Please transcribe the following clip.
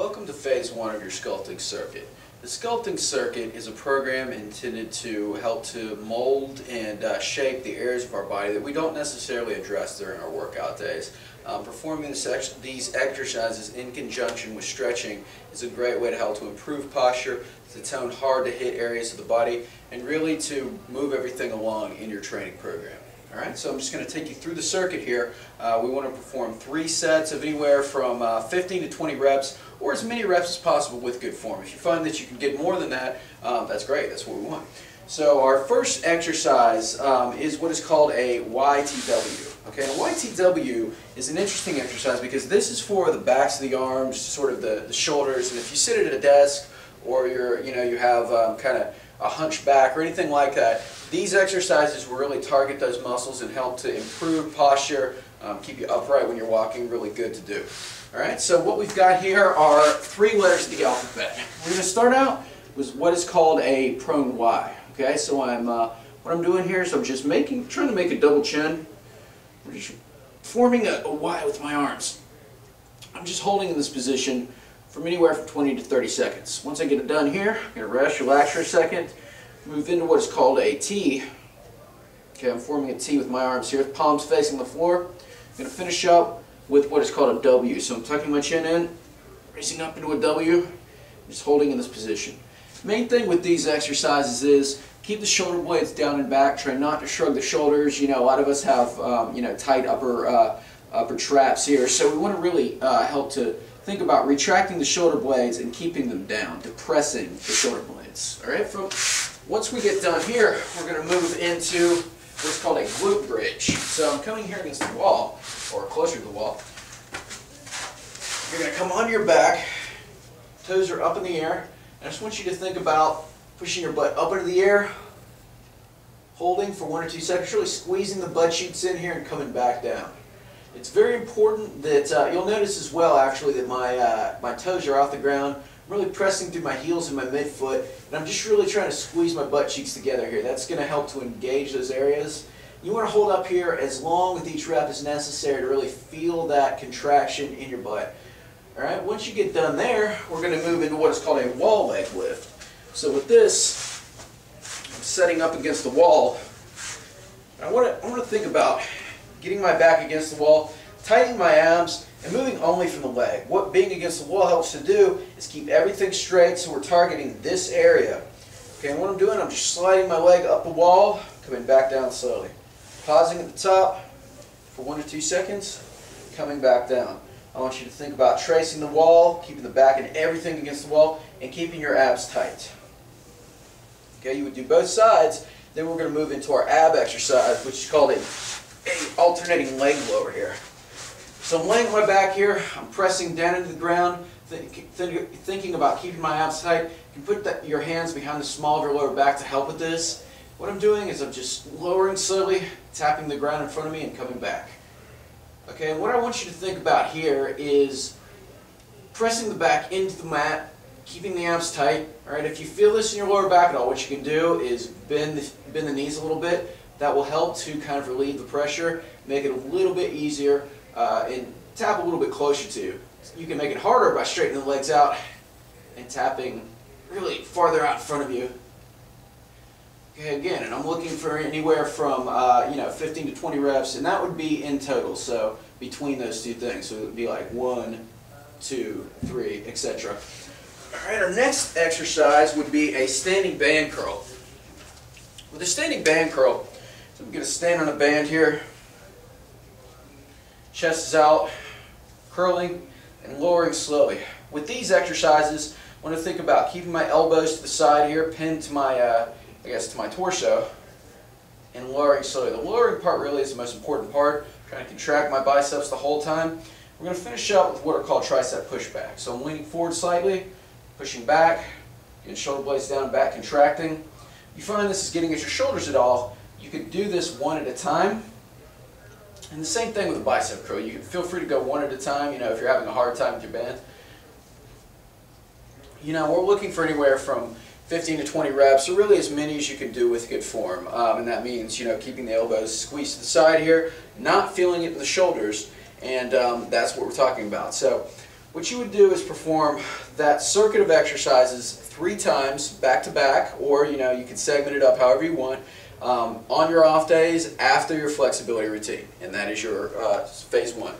Welcome to phase one of your sculpting circuit. The sculpting circuit is a program intended to help to mold and shape the areas of our body that we don't necessarily address during our workout days. Performing these exercises in conjunction with stretching is a great way to help to improve posture, to tone hard to hit areas of the body, and really to move everything along in your training program. Alright, so I'm just going to take you through the circuit here. We want to perform 3 sets of anywhere from 15 to 20 reps, or as many reps as possible with good form. If you find that you can get more than that, that's great, that's what we want. So our first exercise is what is called a YTW. Okay, and a YTW is an interesting exercise because this is for the backs of the arms, sort of the shoulders, and if you sit at a desk or you have kind of a hunchback or anything like that, these exercises will really target those muscles and help to improve posture, keep you upright when you're walking, really good to do. Alright, so what we've got here are 3 letters of the alphabet. We're going to start out with what is called a prone Y. Okay, so what I'm doing here is I'm just trying to make a double chin. I'm just forming a Y with my arms. I'm just holding in this position from anywhere from 20 to 30 seconds. Once I get it done here, I'm going to rest, relax for a second, move into what is called a T. Okay, I'm forming a T with my arms here, palms facing the floor. I'm going to finish up with what is called a W. So I'm tucking my chin in, raising up into a W, just holding in this position. Main thing with these exercises is keep the shoulder blades down and back. Try not to shrug the shoulders. You know, a lot of us have tight upper traps here, so we want to really help to think about retracting the shoulder blades and keeping them down, depressing the shoulder blades. All right. Once we get done here, we're going to move into what's called a glute bridge. So I'm coming here against the wall, or closer to the wall. You're going to come on your back, toes are up in the air. I just want you to think about pushing your butt up into the air, holding for 1 or 2 seconds, really squeezing the butt cheeks in here and coming back down. It's very important that you'll notice as well actually that my toes are off the ground. I'm really pressing through my heels and my midfoot, and I'm just really trying to squeeze my butt cheeks together here. That's going to help to engage those areas. You want to hold up here as long with each rep as necessary to really feel that contraction in your butt. Alright, once you get done there, we're going to move into what is called a wall leg lift. So with this, I'm setting up against the wall. I want to think about getting my back against the wall, tightening my abs, and moving only from the leg. What being against the wall helps to do is keep everything straight, so we're targeting this area. Okay, and what I'm doing, I'm just sliding my leg up the wall, coming back down slowly. Pausing at the top for 1 or 2 seconds, coming back down. I want you to think about tracing the wall, keeping the back and everything against the wall, and keeping your abs tight. Okay, you would do both sides. Then we're going to move into our ab exercise, which is called a alternating leg blower here. So I'm laying on my back here. I'm pressing down into the ground, thinking about keeping my abs tight. You can put your hands behind the small of your lower back to help with this. What I'm doing is I'm just lowering slowly, tapping the ground in front of me, and coming back. Okay, and what I want you to think about here is pressing the back into the mat, keeping the abs tight. All right, if you feel this in your lower back at all, what you can do is bend the knees a little bit. That will help to kind of relieve the pressure, make it a little bit easier, and tap a little bit closer to you. You can make it harder by straightening the legs out and tapping really farther out in front of you. Okay, again, and I'm looking for anywhere from 15 to 20 reps, and that would be in total, so between those 2 things. So it would be like 1, 2, 3, etc. Alright, our next exercise would be a standing band curl. With a standing band curl, so I'm going to stand on a band here, chest is out, curling and lowering slowly. With these exercises, I want to think about keeping my elbows to the side here, pinned to my to my torso, and lowering slowly. The lowering part really is the most important part. I'm trying to contract my biceps the whole time. We're going to finish up with what are called tricep pushback. So I'm leaning forward slightly, pushing back, getting shoulder blades down and back, contracting. If you find this is getting at your shoulders at all, you can do this one at a time. And the same thing with the bicep curl. You can feel free to go one at a time, if you're having a hard time with your band. We're looking for anywhere from 15 to 20 reps, or really as many as you can do with good form. And that means, keeping the elbows squeezed to the side here, not feeling it in the shoulders, and that's what we're talking about. So What you would do is perform that circuit of exercises 3 times back to back, or you can segment it up however you want, on your off days after your flexibility routine, and that is your phase 1.